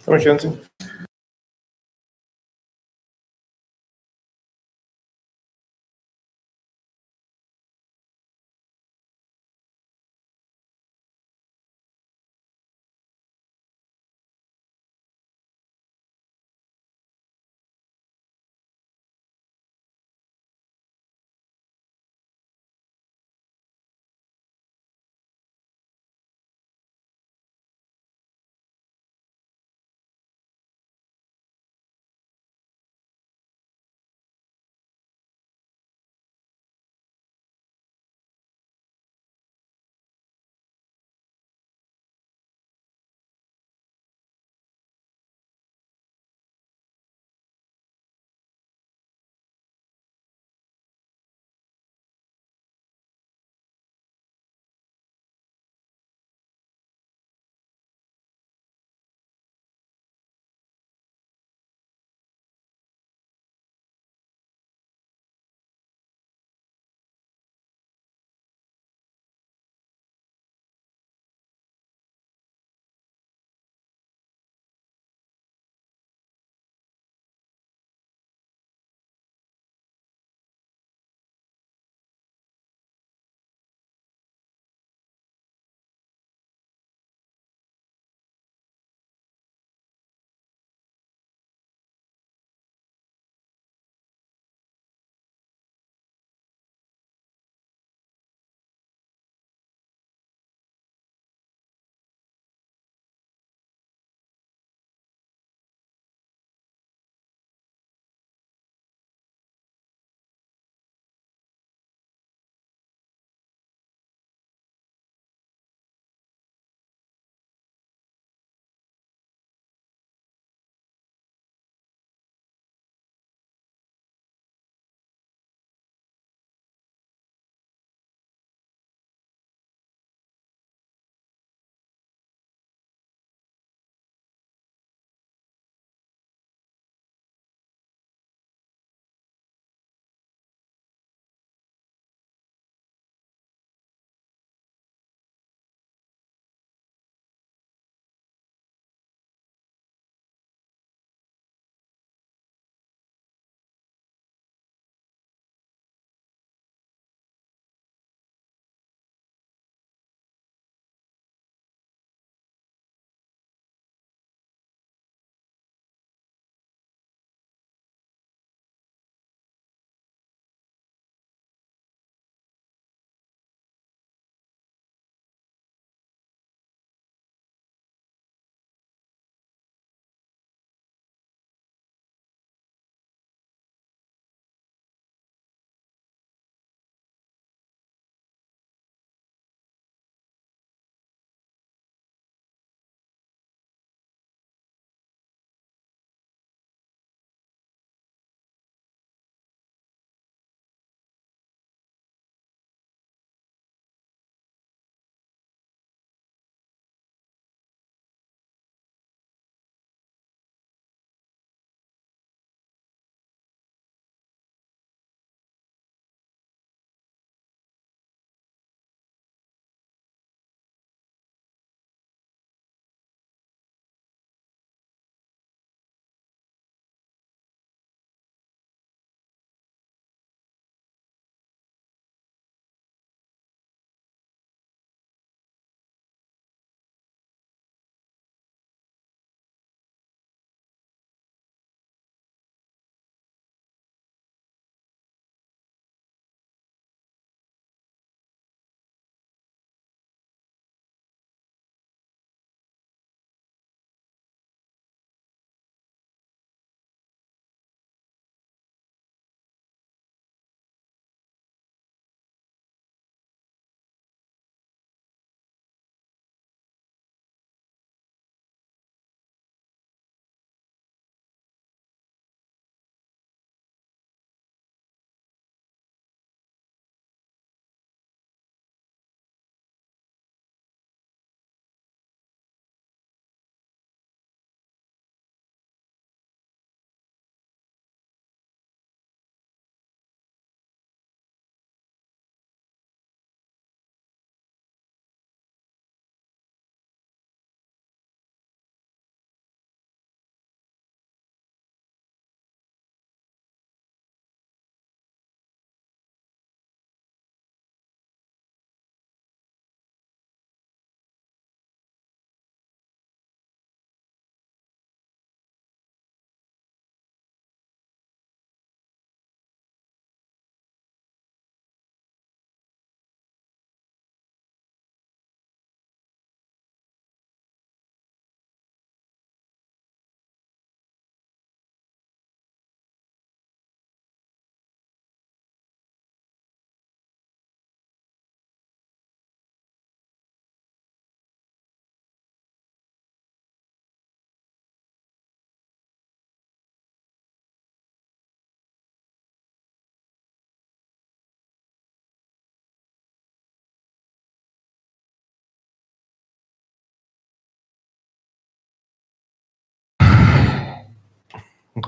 Tamo junto.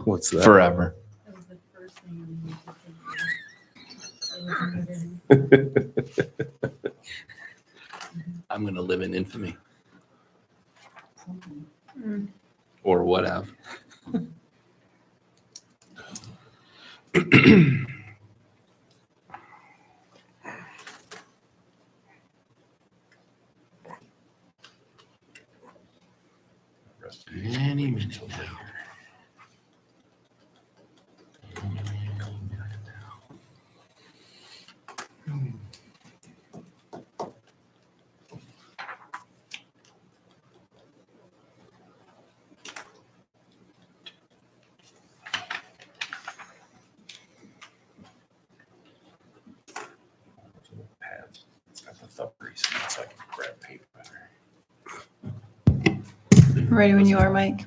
What's that? Forever. That was the first thing I knew. I'm going to live in infamy Mm. or whatever. Any minute now. It's got the thumb grease in it, so I can grab paper better. Ready when you are, Mike.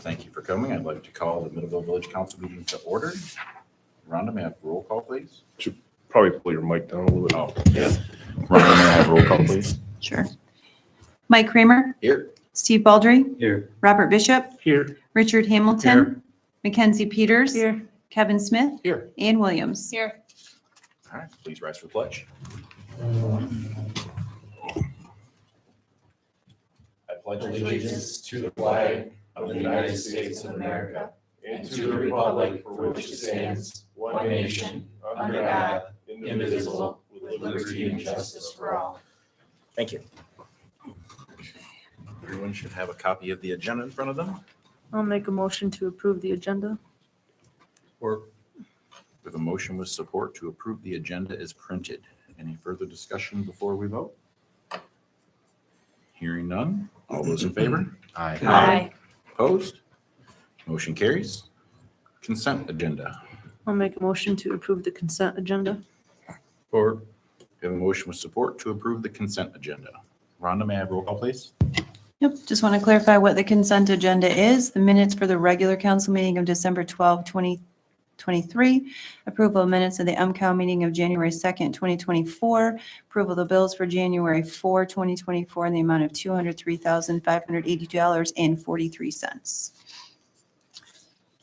Thank you for coming. I'd like to call the Middleville Village Council meeting to order. Rhonda, may I have a roll call, please? Probably pull your mic down a little bit. Oh, yeah. Rhonda, may I have a roll call, please? Sure. Mike Kramer, Here. Steve Baldry, Here. Robert Bishop, Here. Richard Hamilton, Mackenzie Peters, Here. Kevin Smith, Here. Ann Williams. Here. All right, please rise for the pledge. I pledge allegiance to the flag of the United States of America and to the republic for which it stands, one nation, under God, indivisible, with liberty and justice for all. Thank you. Everyone should have a copy of the agenda in front of them. I'll make a motion to approve the agenda. With a motion with support to approve the agenda as printed. Any further discussion before we vote? Hearing none. All those in favor? Aye. Opposed? Motion carries. Consent agenda. I'll make a motion to approve the consent agenda. We have a motion with support to approve the consent agenda. Rhonda, may I have roll call, please? Yep, just want to clarify what the consent agenda is. The minutes for the regular council meeting of December 12, 2023, approval of minutes of the MCOW meeting of January 2nd, 2024, approval of the bills for January 4, 2024, in the amount of $203,582.43.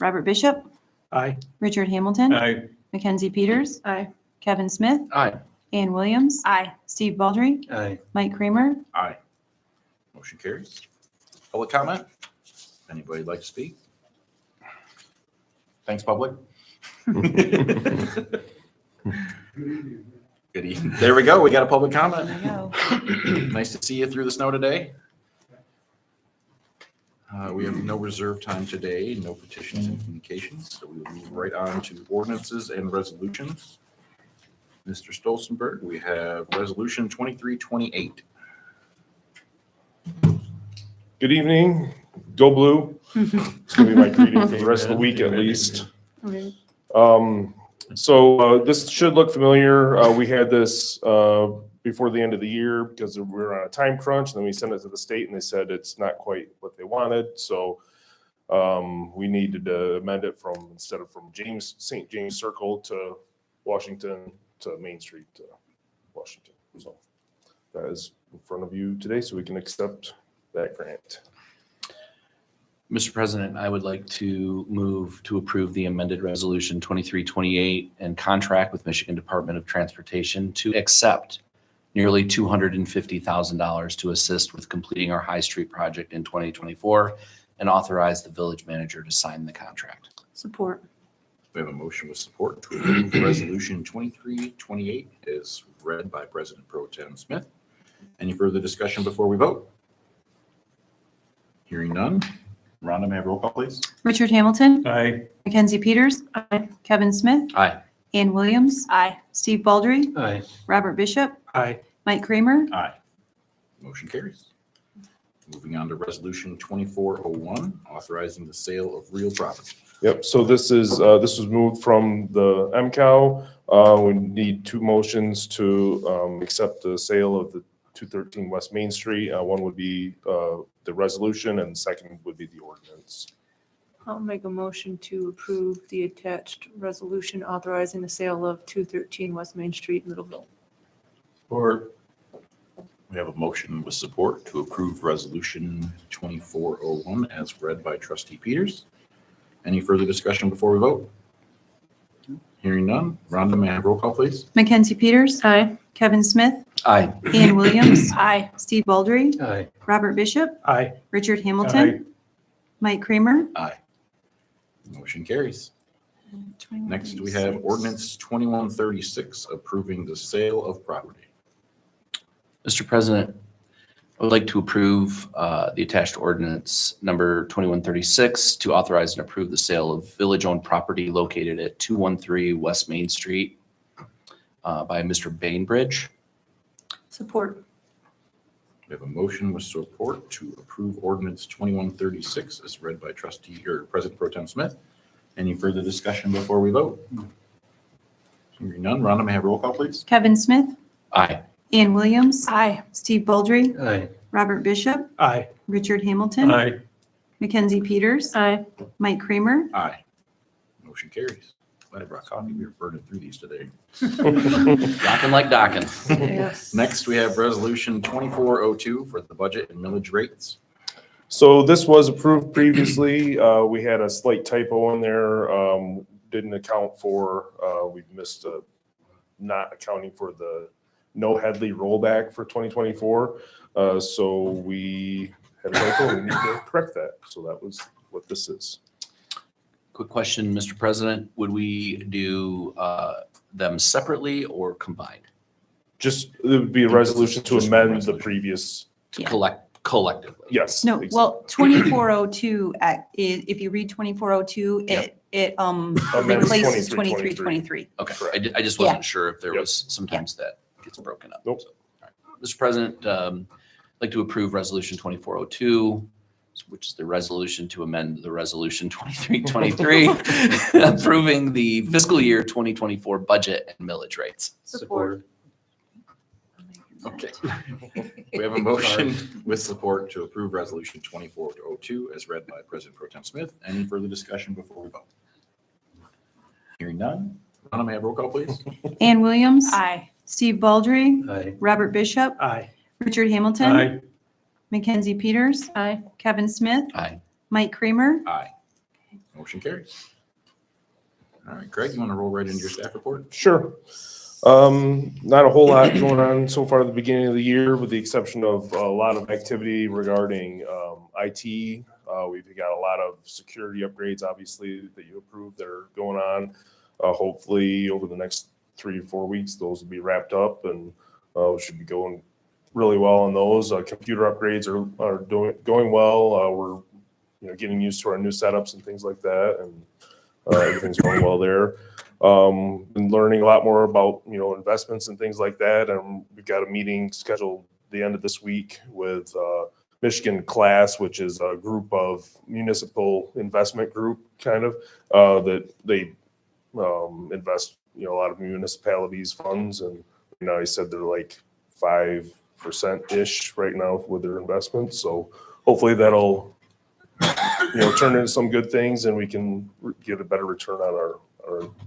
Robert Bishop, Aye. Richard Hamilton, Aye. Mackenzie Peters, Aye. Kevin Smith, Aye. Ann Williams, Aye. Steve Baldry, Aye. Mike Kramer. Aye. Motion carries. Public comment? Anybody like to speak? Thanks, public. Good evening. There we go. We got a public comment. There we go. Nice to see you through the snow today. We have no reserve time today, no petitions and communications, so we will move right on to ordinances and resolutions. Mr. Stolzenberg, we have Resolution 2328. Good evening. Go Blue. It's gonna be my greeting for the rest of the week at least. Okay. So this should look familiar. We had this before the end of the year because we were on a time crunch. And then we sent it to the state and they said it's not quite what they wanted. So we needed to amend it from, instead of from St. James Circle to Washington to Main Street to Washington. So that is in front of you today so we can accept that grant. Mr. President, I would like to move to approve the amended resolution 2328 and contract with Michigan Department of Transportation to accept nearly $250,000 to assist with completing our High Street project in 2024 and authorize the village manager to sign the contract. Support. We have a motion with support to approve Resolution 2328 as read by President Pro Tem Smith. Any further discussion before we vote? Hearing none. Rhonda, may I have roll call, please? Richard Hamilton, Aye. Mackenzie Peters, Aye. Kevin Smith, Aye. Ann Williams, Aye. Steve Baldry, Aye. Robert Bishop, Aye. Mike Kramer. Aye. Motion carries. Moving on to Resolution 2401, authorizing the sale of real property. Yep, so this was moved from the MCOW. We need two motions to accept the sale of the 213 West Main Street. One would be the resolution and the second would be the ordinance. I'll make a motion to approve the attached resolution authorizing the sale of 213 West Main Street, Middleville. Or We have a motion with support to approve Resolution 2401 as read by Trustee Peters. Any further discussion before we vote? Hearing none. Rhonda, may I have roll call, please? Mackenzie Peters, Aye. Kevin Smith, Aye. Ann Williams, Aye. Steve Baldry, Aye. Robert Bishop, Aye. Richard Hamilton, Mike Kramer. Aye. Motion carries. Next, we have 2136. ordinance 2136 approving the sale of property. Mr. President, I would like to approve the attached ordinance number 2136 to authorize and approve the sale of village-owned property located at 213 West Main Street by Mr. Bainbridge. Support. We have a motion with support to approve ordinance 2136 as read by Trustee or President Pro Tem Smith. Any further discussion before we vote? Hearing none. Rhonda, may I have roll call, please? Kevin Smith, Aye. Ann Williams, Aye. Steve Baldry, Aye. Robert Bishop, Aye. Richard Hamilton, Aye. Mackenzie Peters, Aye. Mike Kramer. Aye. Motion carries. Glad I brought coffee. We were burning through these today. Docking like docking. Yes. Next, we have Resolution 2402 for the budget and millage rates. So this was approved previously. We had a slight typo in there. Didn't account for, we missed not accounting for the no Headley rollback for 2024. So we had a typo and we need to correct that. So that was what this is. Quick question, Mr. President. Would we do them separately or combined? Just, it would be a resolution to Just one amend the resolution. previous, To Yeah. collectively? yes. No, exactly. well, 2402, if you read 2402, it Amends replaces 23, 2323. Okay, Correct. I just Yeah. wasn't sure if there Yep. was, sometimes that gets broken up. Nope. So, all right. Mr. President, I'd like to approve Resolution 2402, which is the resolution to amend the Resolution 2323, approving the fiscal year 2024 budget and millage rates. Support. Okay. We have a motion with support to approve Resolution 2402 as read by President Pro Tem Smith. Any further discussion before we vote? Hearing none. Rhonda, may I have roll call, please? Ann Williams, Aye. Steve Baldry, Aye. Robert Bishop, Aye. Richard Hamilton, Aye. Mackenzie Peters, Aye. Kevin Smith, Aye. Mike Kramer. Aye. Motion carries. All right, Greg, you want to roll right into your staff report? Sure. Not a whole lot going on so far at the beginning of the year, with the exception of a lot of activity regarding IT. We've got a lot of security upgrades, obviously, that you approved that are going on. Hopefully, over the next 3 to 4 weeks, those will be wrapped up, and we should be going really well on those. Computer upgrades are going well. We're getting used to our new setups and things like that, and everything's going well there. Been learning a lot more about, investments and things like that. And we've got a meeting scheduled the end of this week with Michigan Class, which is a group of municipal investment group kind of, that they invest, a lot of municipalities funds. And, he said they're like 5%-ish right now with their investments. So hopefully that'll, turn into some good things and we can get a better return on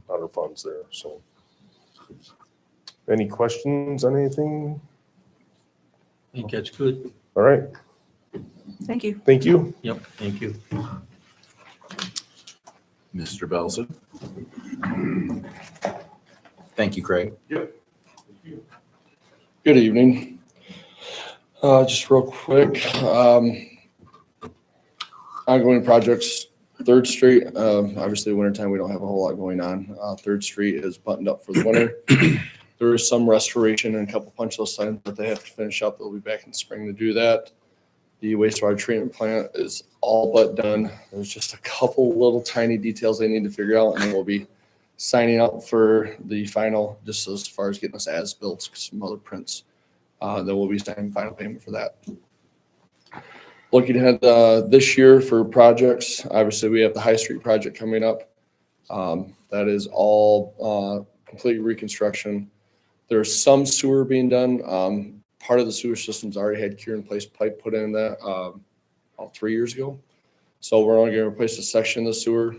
our funds there. So any questions on anything? I think that's good. All right. Thank you. Thank you. Yep, thank you. Mr. Belson. Thank you, Craig. Good evening. Just real quick, ongoing projects, 3rd Street, obviously wintertime, we don't have a whole lot going on. 3rd Street is buttoned up for the winter. There is some restoration and a couple punch list items that they have to finish up. They'll be back in spring to do that. The wastewater treatment plant is all but done. There's just a couple little tiny details they need to figure out, and then we'll be signing up for the final, just as far as getting us as-built, some other prints. Then we'll be signing final payment for that. Looking ahead this year for projects, obviously we have the High Street project coming up. That is all complete reconstruction. There's some sewer being done. Part of the sewer system's already had cure-in-place pipe put in that about 3 years ago. So we're only going to replace a section of the sewer,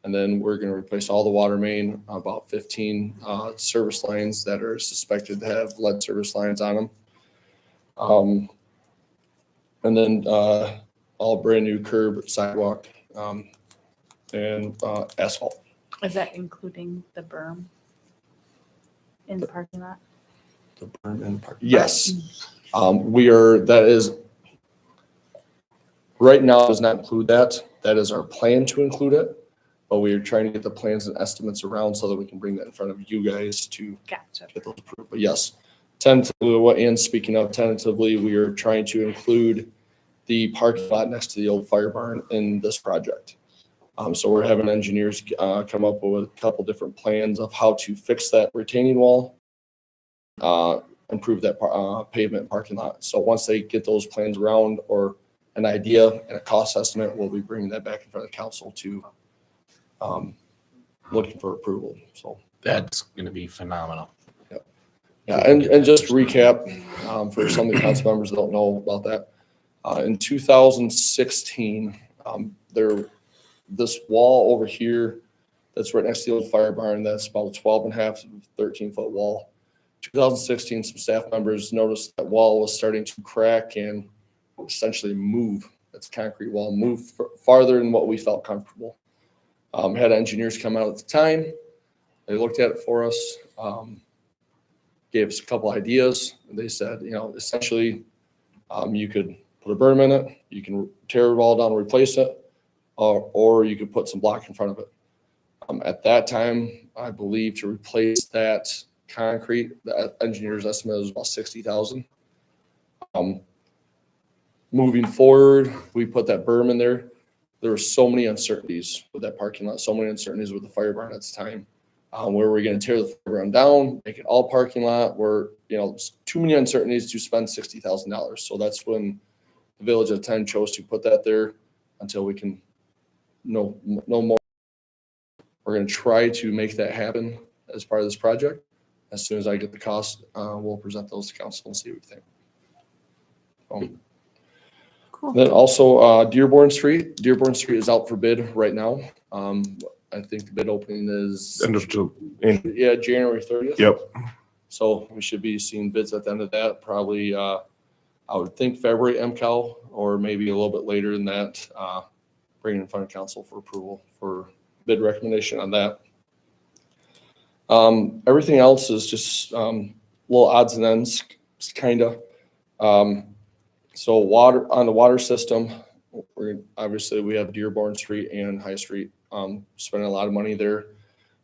and then we're going to replace all the water main, about 15 service lines that are suspected to have lead service lines on them. And then all brand new curb, sidewalk, and asphalt. Is that including the berm in the parking lot? The berm and park. Yes. That is, right now does not include that. That is our plan to include it. But we are trying to get the plans and estimates around so that we can bring that in front of you guys to Gotcha. get those approved. But yes, tentatively, what Ann's speaking of, tentatively, we are trying to include the parking lot next to the old fire barn in this project. So we're having engineers come up with a couple different plans of how to fix that retaining wall, improve that pavement parking lot. So once they get those plans around or an idea and a cost estimate, we'll be bringing that back in front of the council to looking for approval. So That's going to be phenomenal. yeah, and just to recap for some of the council members that don't know about that. In 2016, this wall over here that's right next to the old fire barn, that's about a 12.5 to 13-foot wall. 2016, some staff members noticed that wall was starting to crack and essentially move. That's concrete wall, move farther than what we felt comfortable. Had engineers come out at the time. They looked at it for us, gave us a couple ideas. They said, essentially, you could put a berm in it, you can tear it all down and replace it, or you could put some block in front of it. At that time, I believe to replace that concrete, the engineer's estimate was about $60,000. Moving forward, we put that berm in there. There were so many uncertainties with that parking lot, so many uncertainties with the fire barn at the time. Where we're going to tear the fire barn down, make it all parking lot, where, too many uncertainties to spend $60,000. So that's when the village at the time chose to put that there until we can know more. We're going to try to make that happen as part of this project. As soon as I get the cost, we'll present those to council and see what we think. Cool. Then also Dearborn Street. Dearborn Street is out for bid right now. I think the bid opening is January 30th. Yep. So we should be seeing bids at the end of that, probably I would think February MCAL or maybe a little bit later than that, bringing in front of council for approval for bid recommendation on that. Everything else is just little odds and ends, kind of. So water on the water system, obviously we have Dearborn Street and High Street, spending a lot of money there.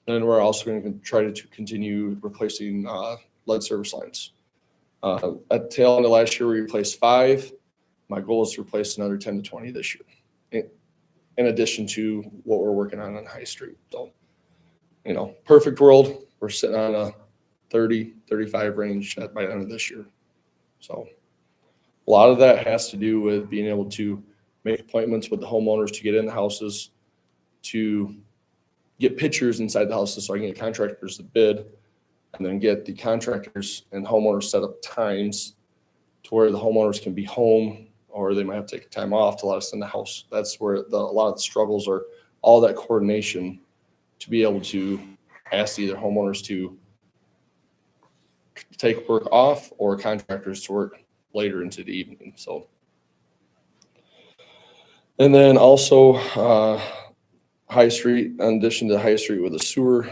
Then we're also going to try to continue replacing lead service lines. At the tail end of last year, we replaced 5. My goal is to replace another 10 to 20 this year, in addition to what we're working on High Street. So, perfect world, we're sitting on a 30, 35 range by the end of this year. So a lot of that has to do with being able to make appointments with the homeowners to get in the houses, to get pictures inside the houses so I can get contractors to bid, and then get the contractors and homeowners set up times to where the homeowners can be home, or they might have to take time off to let us in the house. That's where a lot of the struggles are, all that coordination to be able to ask either homeowners to take work off or contractors to work later into the evening. So, and then also High Street, in addition to High Street with the sewer,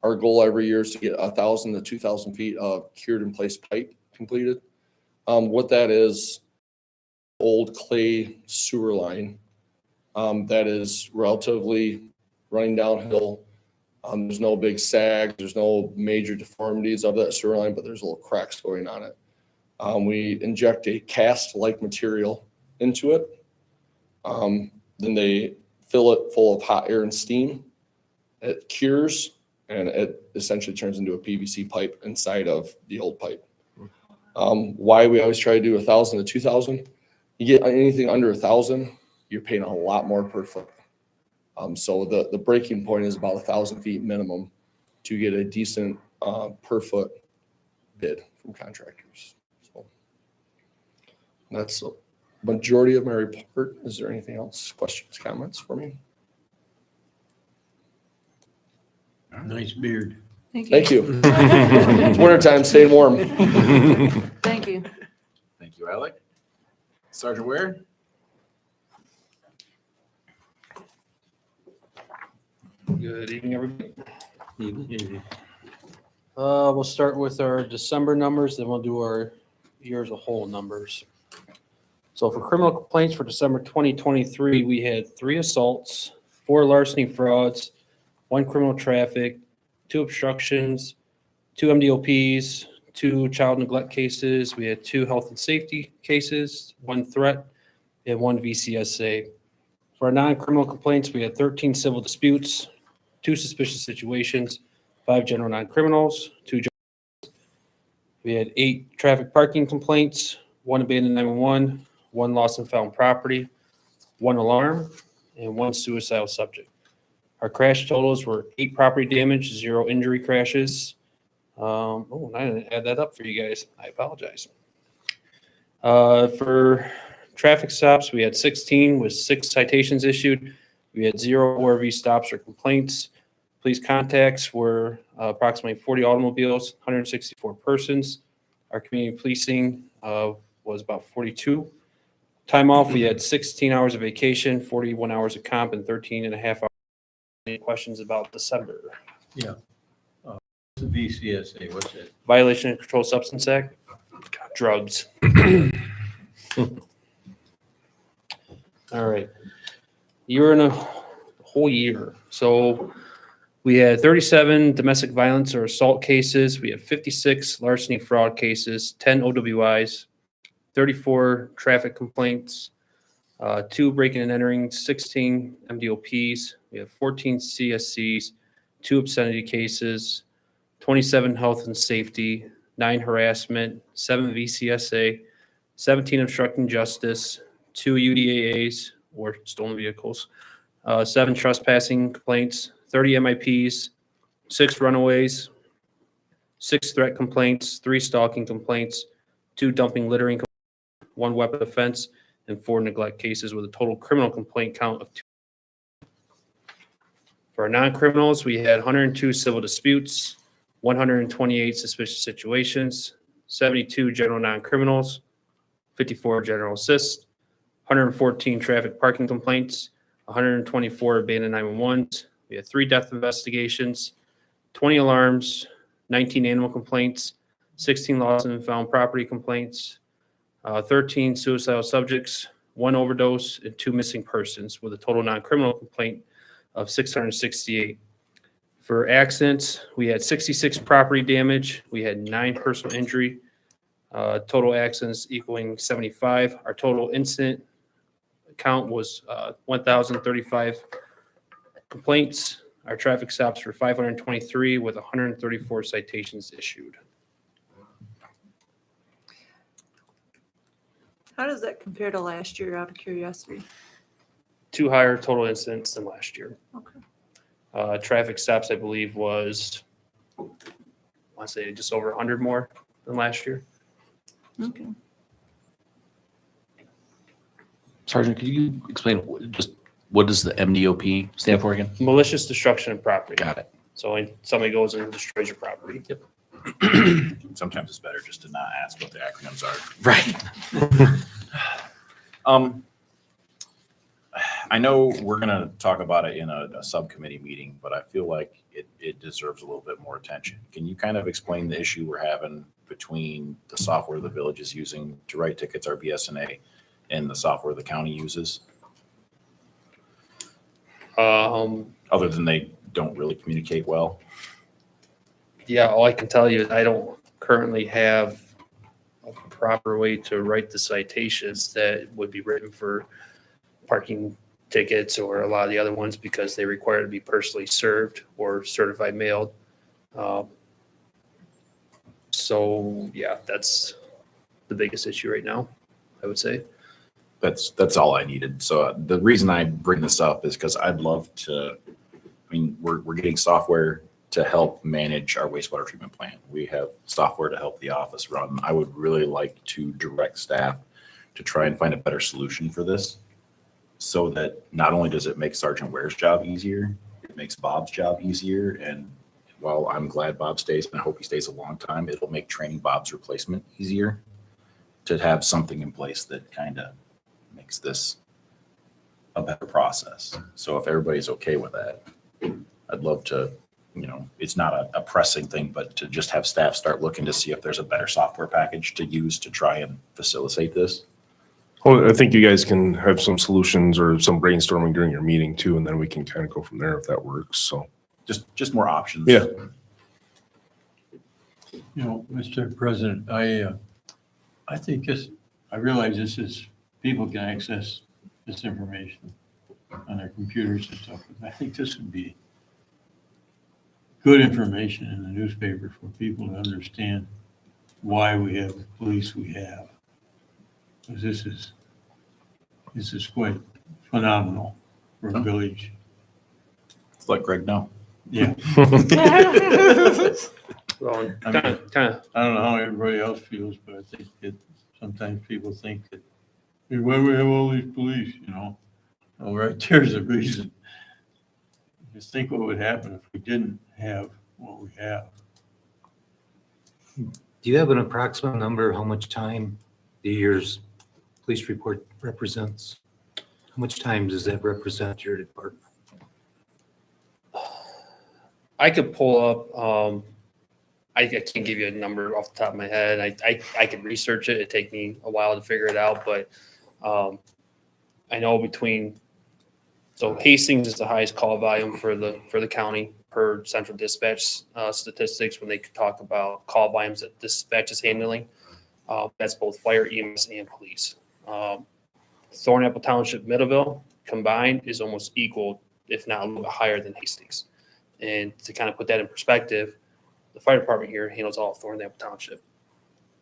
our goal every year is to get 1,000 to 2,000 feet of cured in place pipe completed. What that is, old clay sewer line that is relatively running downhill. There's no big sag, there's no major deformities of that sewer line, but there's little cracks going on it. We inject a cast-like material into it. Then they fill it full of hot air and steam. It cures, and it essentially turns into a PVC pipe inside of the old pipe. Why we always try to do 1,000 to 2,000. You get anything under 1,000, you're paying a lot more per foot. So the breaking point is about 1,000 feet minimum to get a decent per foot bid from contractors. So that's a majority of my report. Is there anything else? Questions, comments for me? Nice beard. Thank you. Thank you. It's winter time, staying warm. Thank you. Sergeant Ware? Good evening, everybody. We'll start with our December numbers, then we'll do our year as a whole numbers. So for criminal complaints for December 2023, we had 3 assaults, 4 larceny frauds, 1 criminal traffic, 2 obstructions, 2 MDOPs, 2 child neglect cases. We had 2 health and safety cases, 1 threat, and 1 VCSA. For our non-criminal complaints, we had 13 civil disputes, 2 suspicious situations, 5 general non-criminals, 2. We had 8 traffic parking complaints, 1 abandoned 911, 1 lost and found property, 1 alarm, and 1 suicidal subject. Our crash totals were 8 property damage, 0 injury crashes. I didn't add that up for you guys. I apologize. For traffic stops, we had 16 with 6 citations issued. We had 0 ORV stops or complaints. Police contacts were approximately 40 automobiles, 164 persons. Our community policing was about 42. Time off, we had 16 hours of vacation, 41 hours of comp, and 13 and a half hours. Any questions about December? The VCSA, what's it? Violation of Controlled Substance Act, drugs. All right. You're in a whole year. So we had 37 domestic violence or assault cases. We have 56 larceny fraud cases, 10 OWIs, 34 traffic complaints, 2 breaking and entering, 16 MDOPs. We have 14 CSCs, 2 obscenity cases, 27 health and safety, 9 harassment, 7 VCSA, 17 obstructing justice, 2 UDAAs or stolen vehicles, 7 trespassing complaints, 30 MIPs, 6 runaways, 6 threat complaints, 3 stalking complaints, 2 dumping littering, 1 weapon offense, and 4 neglect cases with a total criminal complaint count of 2. For our non-criminals, we had 102 civil disputes, 128 suspicious situations, 72 general non-criminals, 54 general assist, 114 traffic parking complaints, 124 abandoned 911s. We had 3 death investigations, 20 alarms, 19 animal complaints, 16 lost and found property complaints, 13 suicidal subjects, 1 overdose, and 2 missing persons with a total non-criminal complaint of 668. For accidents, we had 66 property damage. We had 9 personal injury, total accidents equaling 75. Our total incident count was 1,035 complaints. Our traffic stops were 523 with 134 citations issued. How does that compare to last year, out of curiosity? 2 higher total incidents than last year. Okay. Traffic stops, I believe, was, I want to say just over 100 more than last year. Okay. Sergeant, could you explain what does the MDOP stand for again? Malicious destruction of property. Got it. So when somebody goes and destroys your property. Yep. Sometimes it's better just to not ask what the acronyms are. Right. I know we're gonna talk about it in a subcommittee meeting, but I feel like it deserves a little bit more attention. Can you kind of explain the issue we're having between the software the village is using to write tickets, our BSNA, and the software the county uses? Other than they don't really communicate well? Yeah, all I can tell you is I don't currently have a proper way to write the citations that would be written for parking tickets or a lot of the other ones because they require to be personally served or certified mailed. So yeah, that's the biggest issue right now, I would say. That's all I needed. So the reason I bring this up is because I'd love to, we're getting software to help manage our wastewater treatment plant. We have software to help the office run. I would really like to direct staff to try and find a better solution for this so that not only does it make Sergeant Ware's job easier, it makes Bob's job easier. And while I'm glad Bob stays, and I hope he stays a long time, it'll make training Bob's replacement easier to have something in place that kind of makes this a better process. So if everybody's okay with that, I'd love to, it's not a pressing thing, but to just have staff start looking to see if there's a better software package to use to try and facilitate this. Well, I think you guys can have some solutions or some brainstorming during your meeting too, and then we can kind of go from there if that works. So, Just more options. Yeah. Mr. President, I think I realize people can access this information on their computers and stuff, but I think this would be good information in the newspaper for people to understand why we have the police we have. Because this is quite phenomenal for a village. Let Greg know. Yeah. Well, I kind mean- of, I don't know how everybody else feels, but I think that sometimes people think that, hey, why do we have all these police, Well, right there's a reason. Just think what would happen if we didn't have what we have. Do you have an approximate number of how much time the year's police report represents? How much time does that represent your department? I could pull up, I can't give you a number off the top of my head. I could research it. It'd take me a while to figure it out, but I know so Hastings is the highest call volume for the county per central dispatch statistics when they talk about call volumes that dispatch is handling. That's both fire, EMS, and police. Thornapple Township, Middleville combined is almost equal, if not a little bit higher than Hastings. And to kind of put that in perspective, the fire department here handles all of Thornapple Township.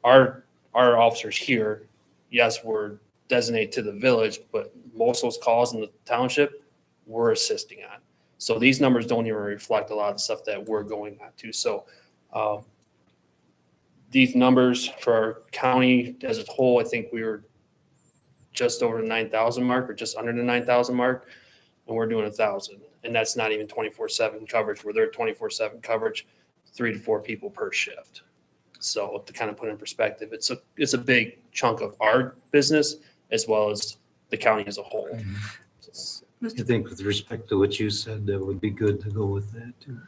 Our officers here, yes, we're designated to the village, but most of those calls in the township we're assisting on. So these numbers don't even reflect a lot of the stuff that we're going on to. So these numbers for our county as a whole, I think we were just over the 9,000 mark or just under the 9,000 mark, and we're doing 1,000. And that's not even 24/7 coverage. We're there 24/7 coverage, 3 to 4 people per shift. So to kind of put in perspective, it's a big chunk of our business as well as the county as a whole. I think with respect to what you said, that would be good to go with that too.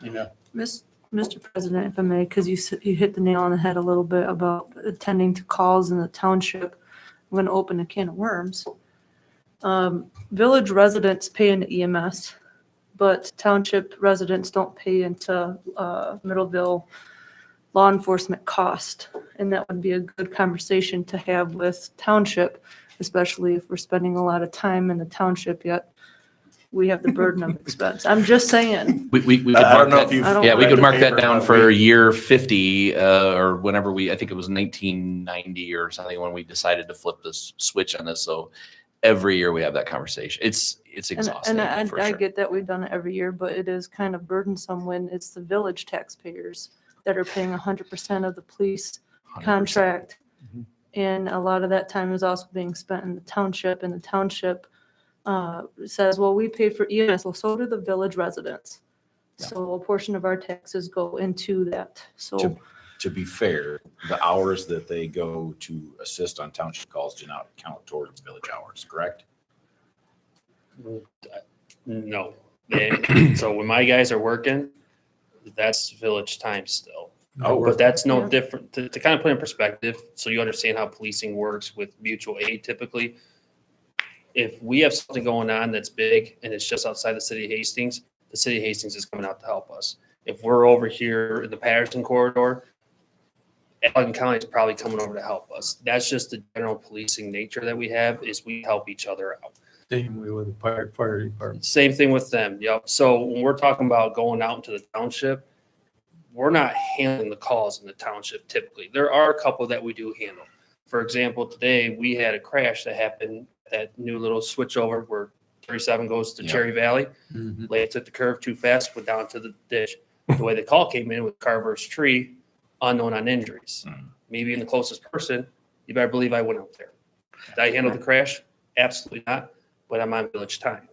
Mr. President, if I may, because you hit the nail on the head a little bit about attending to calls in the township. I'm going to open a can of worms. Village residents pay into EMS, but township residents don't pay into Middleville law enforcement cost. And that would be a good conversation to have with township, especially if we're spending a lot of time in the township yet. We have the burden of expense. I'm just saying. We could I mark don't know that- if you've. I don't- Yeah, we read could the mark that paper, down but for year 50 or whenever I think it was 1990 or something when we decided to flip this switch on this. So every year we have that conversation. It's exhausting. And for I sure. get that we've done it every year, but it is kind of burdensome when it's the village taxpayers that are paying 100% of the police 100%. contract. Mhm. And a lot of that time is also being spent in the township, and the township says, well, we pay for EMS. Well, so do the village residents. So a portion of our taxes go into that. So To be fair, the hours that they go to assist on township calls do not count towards village hours, correct? No. So when my guys are working, that's village time still. Oh, But that's no Yeah. different, to kind of put in perspective, so you understand how policing works with mutual aid typically. If we have something going on that's big and it's just outside the city of Hastings, the city of Hastings is coming out to help us. If we're over here in the Patterson corridor, Allegan County is probably coming over to help us. That's just the general policing nature that we have, is we help each other out. Same way with the fire department. Same thing with them, yep. So when we're talking about going out into the township, we're not handling the calls in the township typically. There are a couple that we do handle. For example, today we had a crash that happened at new little switch over where 37 goes to Yeah. Cherry Valley. Mhm. Lady took the curve too fast, went down to the ditch. The way the call came in with Carver's tree, unknown on injuries. Me being the closest person, you better believe I went out there. Did I handle the crash? Absolutely not, but I'm on village time.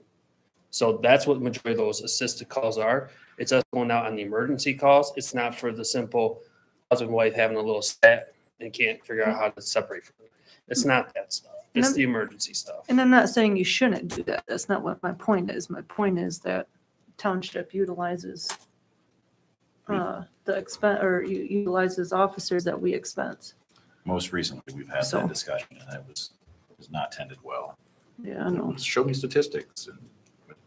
So that's what the majority of those assisted calls are. It's us going out on the emergency calls. It's not for the simple husband and wife having a little spat and can't figure out how to separate from it. It's not that stuff. Just the emergency stuff. And I'm not saying you shouldn't do that. That's not what my point is. My point is that township utilizes the expense, or utilizes officers that we expense. Most recently, we've had So- that discussion, and that was not tended well. Yeah, I know. Show me statistics, and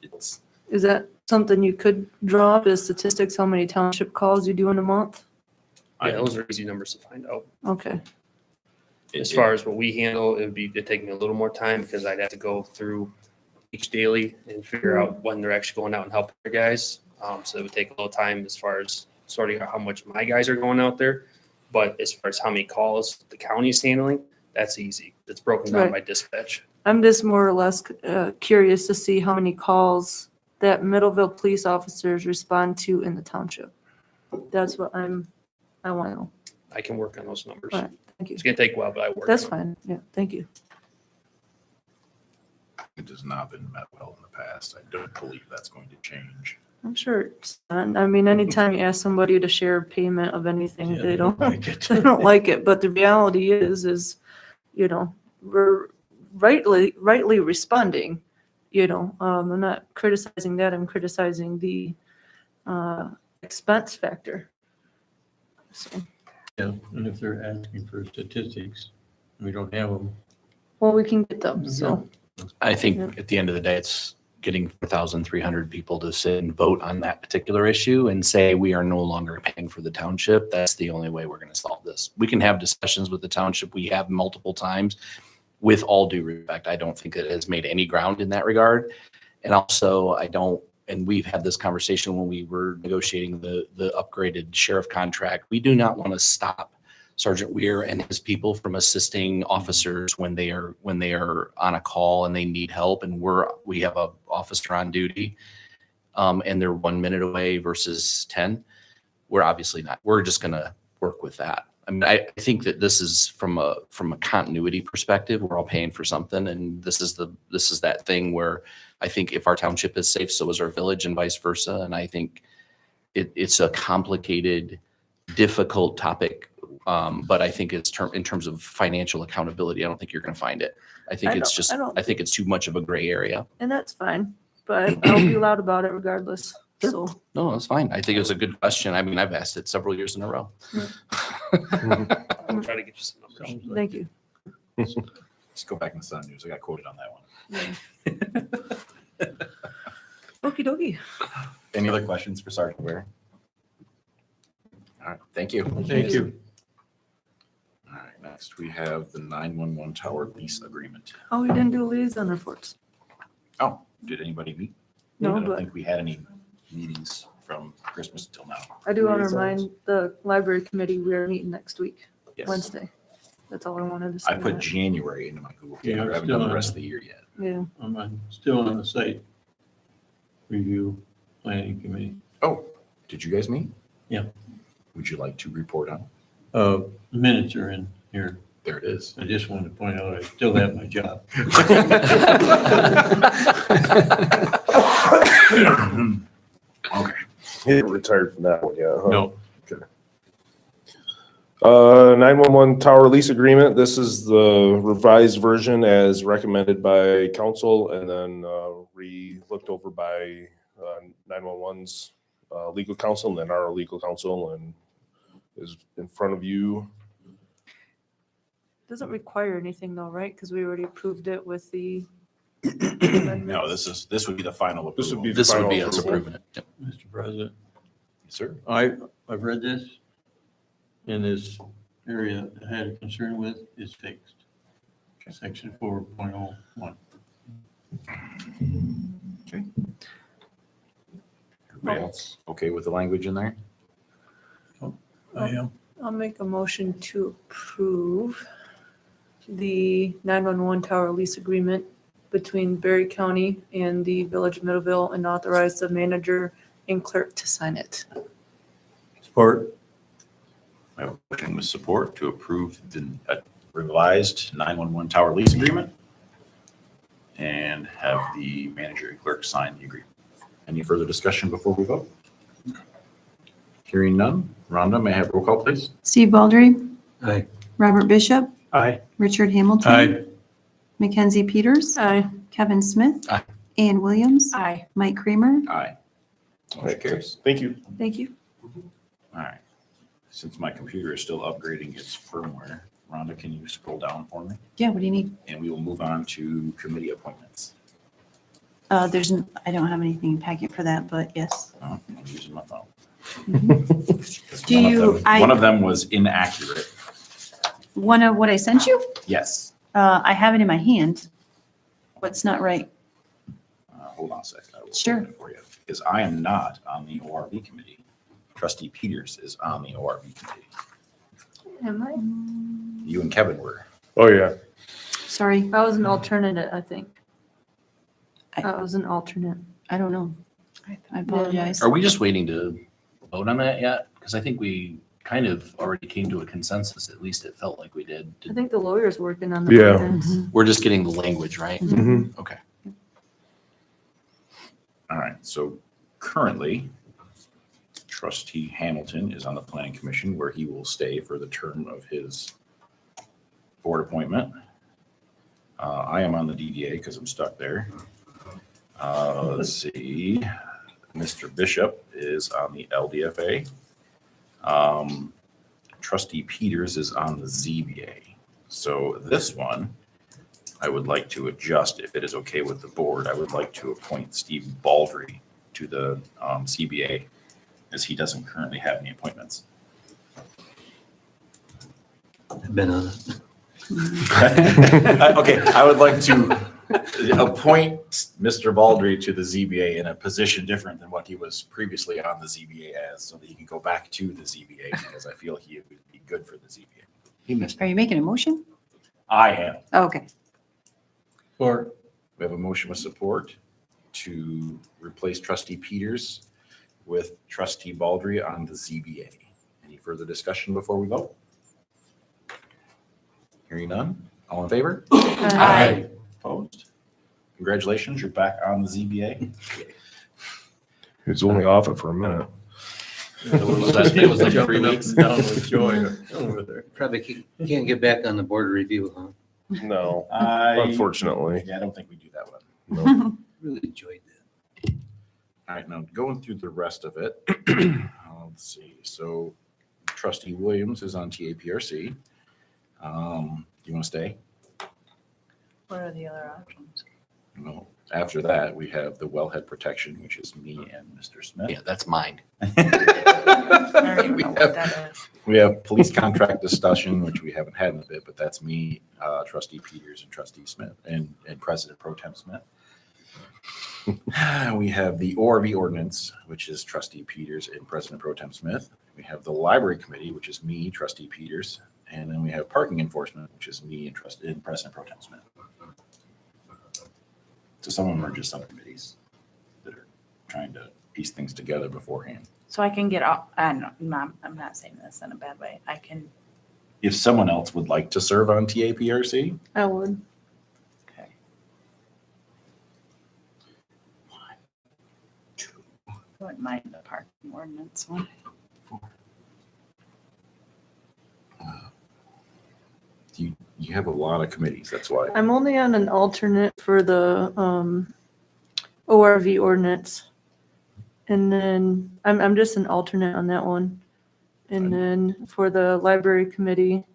it's, Is that something you could draw up as statistics, how many township calls you do in a month? Yeah, those are easy numbers to find out. Okay, As far as what we handle, it'd take me a little more time because I'd have to go through each daily and figure out when they're actually going out and helping their guys. So it would take a little time as far as sorting out how much my guys are going out there. But as far as how many calls the county's handling, that's easy. It's broken down Right. by dispatch. I'm just more or less curious to see how many calls that Middleville police officers respond to in the township. That's what I want to know. I can work on those numbers. All right, thank you. It's gonna take a while, but I work. That's on it. fine, yeah, thank you. it has not been met well in the past. I don't believe that's going to change. I'm sure it's not. I mean, anytime you ask somebody to share payment of anything, they don't they don't like it. But the reality is, we're rightly responding, I'm not criticizing that. I'm criticizing the expense factor. So, Yeah, and if they're asking for statistics, we don't have them. well, we can get them, so. I Yeah. think at the end of the day, it's getting 4,300 people to sit and vote on that particular issue and say we are no longer paying for the township. That's the only way we're going to solve this. We can have discussions with the township. We have multiple times. With all due respect, I don't think it has made any ground in that regard. And also, and we've had this conversation when we were negotiating the upgraded sheriff contract. We do not want to stop Sergeant Weir and his people from assisting officers when they are on a call and they need help, and we have a officer on duty, and they're 1 minute away versus 10. We're obviously not. We're just going to work with that. I mean, I think that this is from a continuity perspective. We're all paying for something, and this is that thing where I think if our township is safe, so is our village, and vice versa. And I think it's a complicated, difficult topic. But I think in terms of financial accountability, I don't think you're going to find it. I think I think it's too much of a gray area. And that's fine, but I'll be loud about it regardless, so. No, that's fine. I think it was a good question. I mean, I've asked it several years in a row. I'll try to get you some numbers. Thank you. Let's go back in the Sun News. I got quoted on that one. Okey dokey. Any other questions for Sergeant Ware? All right, thank you. Thank you. All right, next we have the 911 tower lease agreement. Oh, we didn't do liaison reports. Oh, did anybody meet? I No, don't but think we had any meetings from Christmas until now. I do want to remind the library committee we are meeting next week, Yes. Wednesday. That's all I wanted to say. I put on January into my Google Yeah, Calendar. I I'm haven't done the still rest on. of the year yet. that. Yeah, I'm still on the site review planning committee. Oh, did you guys meet? Yeah. Would you like to report on? Minutes are in here. There it is. I just wanted to point out I still have my job. Okay. He retired from that one, yeah. huh? No, 911 tower lease agreement. This is the revised version as recommended by council and then looked over by 911's legal counsel and then our legal counsel, and is in front of you. doesn't require anything though, right? Because we already approved it with the. No, this would be the final This would approval. be This would be Final us approval. approving it. Yep. Mr. President, Yes, sir. I've read this, and this area I had a concern with is fixed. Section 4.01. Everybody else okay with the language in there? I am. I'll make a motion to approve the 911 tower lease agreement between Berry County and the Village of Middleville and authorize the manager and clerk to sign it. Support. I have a motion with support to approve the revised 911 tower lease agreement and have the manager and clerk sign the agreement. Any further discussion before we vote? Hearing none. Rhonda, may I have roll call, please? Steve Baldry, Aye. Robert Bishop, Aye. Richard Hamilton. Aye. Mackenzie Peters, Aye. Kevin Smith. Aye. Ann Williams, Aye. Mike Kramer. Aye. Motion carries. Thank you. Thank you. All right. Since my computer is still upgrading its firmware, Rhonda, can you scroll down for me? Yeah, what do you need? And we will move on to committee appointments. I don't have anything in packet for that, but yes. Oh, I'm using my phone. 'Cause Do one of you- them- One of them was inaccurate. One of what I sent you, Yes. I have it in my hand. What's not right? Hold on a second. I will Sure. open it for you. Because I am not on the ORB committee. Trustee Peters is on the ORB committee. Am I? You and Kevin were. Oh, yeah. Sorry, I was an alternate, I think. I- I was an alternate. I don't know. I apologize. Are we just waiting to vote on that yet? Because I think we kind of already came to a consensus, at least it felt like we did. I think the lawyer's working on the Yeah. ordinance. We're just getting the language, right? Mhm. Okay. All right. So currently, Trustee Hamilton is on the planning commission where he will stay for the term of his board appointment. I am on the DDA because I'm stuck there. Let's see. Mr. Bishop is on the LDFA. Trustee Peters is on the ZBA. So this one, I would like to adjust, if it is okay with the board, I would like to appoint Steve Baldry to the CBA, as he doesn't currently have any appointments. I've been on it. Okay, I would like to appoint Mr. Baldry to the ZBA in a position different than what he was previously on the ZBA as, so that he can go back to the ZBA, because I feel he would be good for the ZBA. He missed. Are you making a motion? I am. Okay. Or. We have a motion with support to replace Trustee Peters with Trustee Baldry on the ZBA. Any further discussion before we vote? Hearing none. All in favor? Aye. Opposed? Congratulations, you're back on the ZBA. He was only off it for a minute. It was like 3 weeks. Down with joy over there. Probably can't get back on the board review, huh? No, I unfortunately. don't think we do that one. No. Really enjoyed that. All right, now going through the rest of it. Let's see. So Trustee Williams is on TAPRC. You want to stay? What are the other options? Well, after that, we have the wellhead protection, which is me and Mr. Smith. Yeah, that's mine. I don't even We know have- what that is. We have police contract discussion, which we haven't had in a bit, but that's me, Trustee Peters, and Trustee Smith, and President Pro Tem Smith. We have the ORV ordinance, which is Trustee Peters and President Pro Tem Smith. We have the library committee, which is me, Trustee Peters, and then we have parking enforcement, which is me and President Pro Tem Smith. So some of them are just subcommittees that are trying to piece things together beforehand. So I can get off, I'm not saying this in a bad way. I can, If someone else would like to serve on TAPRC, I would. okay. Wouldn't mind the parking ordinance one. you have a lot of committees, that's why. I'm only on an alternate for the ORV ordinance. And then I'm just an alternate on that one. And then for the library committee,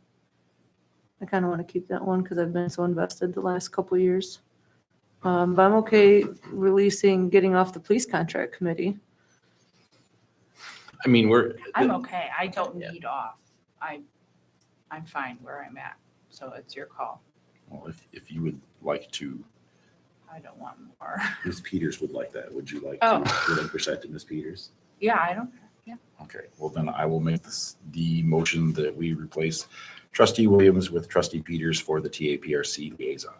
I kind of want to keep that one because I've been so invested the last couple of years. But I'm okay getting off the police contract committee. I mean, I'm okay. I don't Yeah. need off. I'm fine where I'm at. So it's your call. Well, if you would like to, I don't want more. Ms. Peters would like that, would you like Oh. to relinquish that to Ms. Peters? Yeah, I don't, yeah. Okay, well then I will make the motion that we replace Trustee Williams with Trustee Peters for the TAPRC liaison.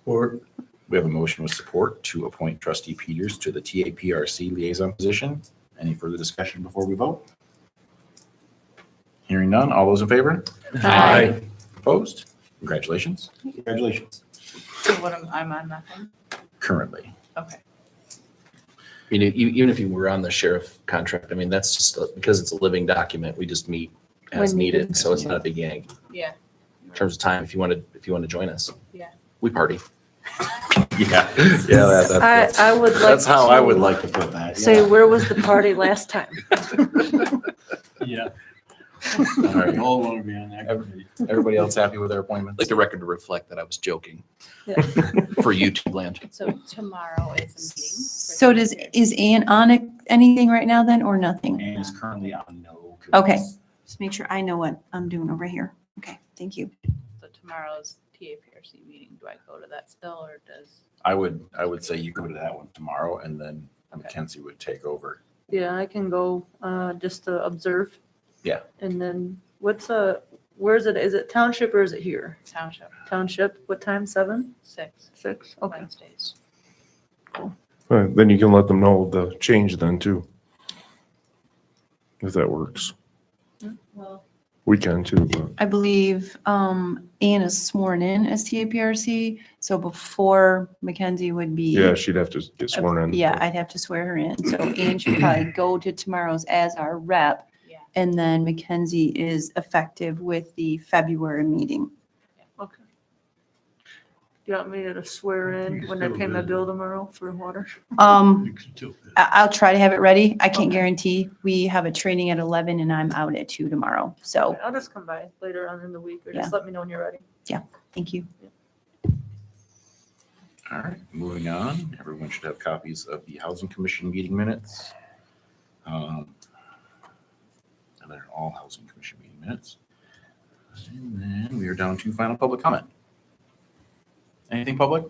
Or We have a motion with support to appoint Trustee Peters to the TAPRC liaison position. Any further discussion before we vote? Hearing none, all those in favor? Aye. Opposed? Congratulations. Congratulations. So what I'm on nothing? Currently. Okay. even if you were on the sheriff contract, I mean, that's just because it's a living document. We just meet as When needed. needed, so it's not a big yank. Yeah. in terms of time, if you want to join us. Yeah. We party. Yeah, that's I would like. that's how I would to like to put that. Say, where was the party last time? Yeah. All right. All want to be on that committee. Everybody else happy with their I'd appointments? like the record to reflect that I was joking Yeah. for YouTube land. So tomorrow is a meeting. So is Ann on anything right now then, or nothing? And is currently on no. Okay. Just make sure I know what I'm doing over here. Okay, thank you. So tomorrow's TAPRC meeting, do I go to that still or does? I would say you go to that one tomorrow and then Okay. Mackenzie would take over. Yeah, I can go, just to observe. Yeah. And then where is it? Is it township or is it here? Township, Township, what time? 7? 6 6? Okay. Wednesdays. Then you can let them know the change then too. If that works. Well, We can too, but. I believe Ann is sworn in as TAPRC, so before Mackenzie would be. Yeah, she'd have to get sworn in. Yeah, I'd have to swear her in. So Ann should probably go to tomorrow's as our rep. Yeah. And then Mackenzie is effective with the February meeting. okay. Do you want me to swear in when I pay my bill tomorrow for water? You can do it. I'll try to have it ready. I can't Okay. guarantee. We have a training at 11 and I'm out at 2 tomorrow. So, I'll just come by later on in the week or Yeah. just let me know when you're ready. thank you. All right, moving on. Everyone should have copies of the Housing Commission meeting minutes. And they're all Housing Commission meeting minutes. And then we are down to final public comment. Anything public?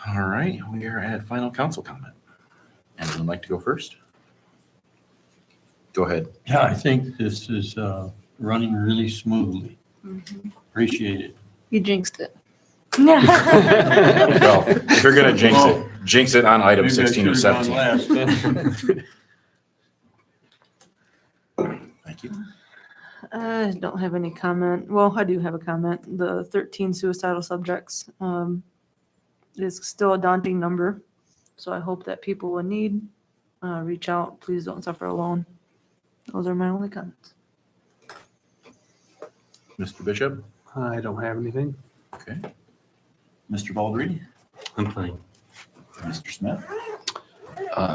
All right, we are at final council comment. Anyone like to go first? Go ahead. Yeah, I think this is running really smoothly. Appreciate it. You jinxed it. Well, if you're gonna jinx it on item Maybe I 16 or should've gone 17. last. Thank you. I don't have any comment. Well, I do have a comment. The 13 suicidal subjects is still a daunting number. So I hope that people in need reach out. Please don't suffer alone. Those are my only comments. Mr. Bishop? I don't have anything. Okay. Mr. Baldry? I'm fine. Mr. Smith?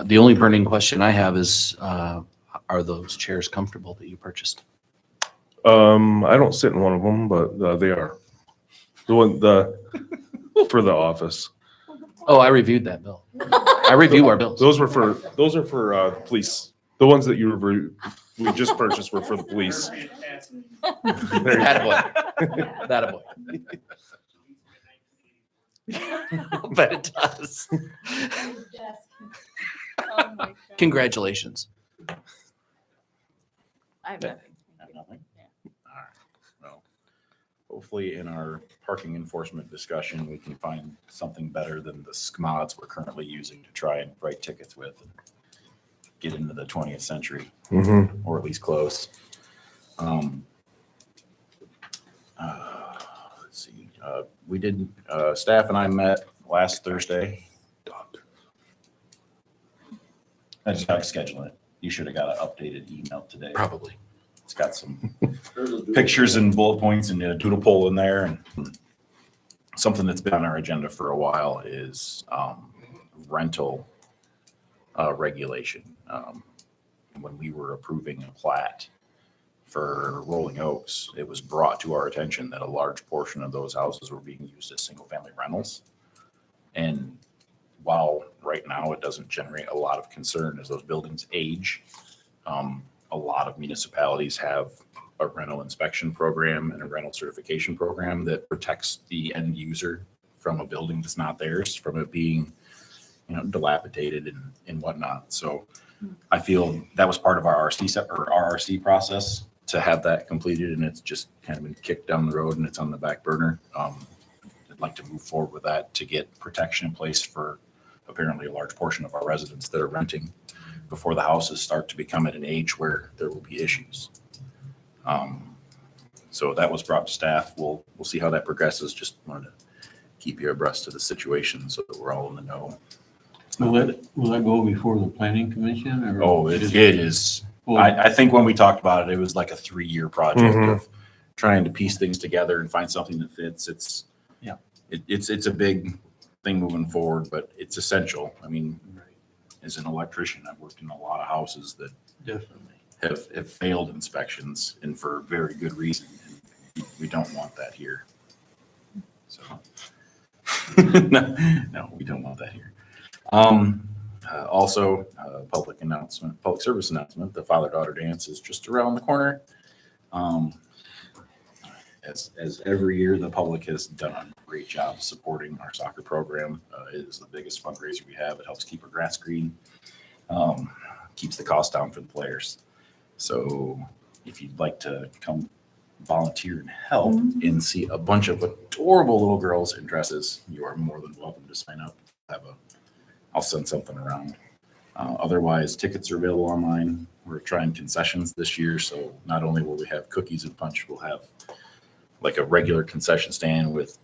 The only burning question I have is, are those chairs comfortable that you purchased? I don't sit in one of them, but they are. For the office. Oh, I reviewed that bill. I review our bills. Those are for police. The ones that we just purchased were for the police. There you go. That Bet it does. Congratulations. I have Yeah. nothing. Have nothing? All right. Well, hopefully in our parking enforcement discussion, we can find something better than the SCMODs we're currently using to try and write tickets with and get into the 20th century, Mhm. or at least close. Let's see. We did, staff and I met last Thursday. I just got to schedule it. You should have got an updated email today. Probably. It's got some pictures and bullet points and a doodle poll in there. And something that's been on our agenda for a while is rental regulation. When we were approving a plat for Rolling Oaks, it was brought to our attention that a large portion of those houses were being used as single-family rentals. And while right now it doesn't generate a lot of concern as those buildings age, a lot of municipalities have a rental inspection program and a rental certification program that protects the end user from a building that's not theirs, from it being, dilapidated and whatnot. So I feel that was part of our RRC process to have that completed, and it's just kind of been kicked down the road and it's on the back burner. I'd like to move forward with that to get protection in place for apparently a large portion of our residents that are renting before the houses start to become at an age where there will be issues. So that was brought to staff. We'll see how that progresses. Just wanted to keep you abreast of the situation so that we're all in the know. Will that go before the planning commission or? Oh, it is I think when we talked about it, it was like a 3-year project Mhm. of trying to piece things together and find something that fits. Yeah. It's a big thing moving forward, but it's essential. I mean, as an electrician, I've worked in a lot of houses that Definitely. have failed inspections and for very good reason. And we don't want that here. So, no, we don't want that here. Also, public announcement, public service announcement, the father-daughter dance is just around the corner. As every year, the public has done a great job supporting our soccer program. It is the biggest fundraiser we have. It helps keep our grass green, keeps the cost down for the players. So if you'd like to come volunteer and help and see a bunch of adorable little girls in dresses, you are more than welcome to sign up. I'll send something around. Otherwise, tickets are available online. We're trying concessions this year, so not only will we have cookies and punch, we'll have like a regular concession stand with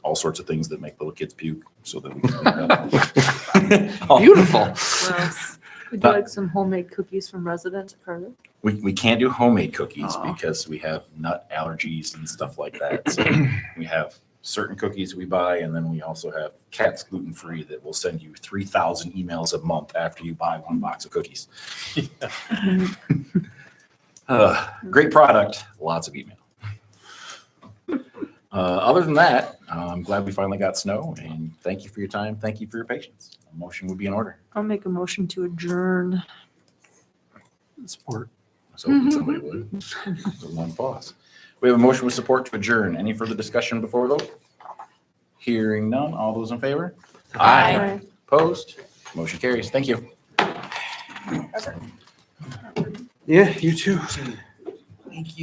all sorts of things that make little kids puke, so that we can. Beautiful. Gross. Would you like some homemade cookies from residents, Carter? We can't do homemade cookies Aw. because we have nut allergies and stuff like that. So we have certain cookies we buy, and then we also have Cat's gluten-free that will send you 3,000 emails a month after you buy one box of cookies. Great product, lots of email. Other than that, I'm glad we finally got snow, and thank you for your time. Thank you for your patience. A motion would be in order. I'll make a motion to adjourn. Support. I was hoping somebody would. The one pause. We have a motion with support to adjourn. Any further discussion before we vote? Hearing none. All those in favor? Aye. Opposed? Motion carries. Thank you. Yeah, you too.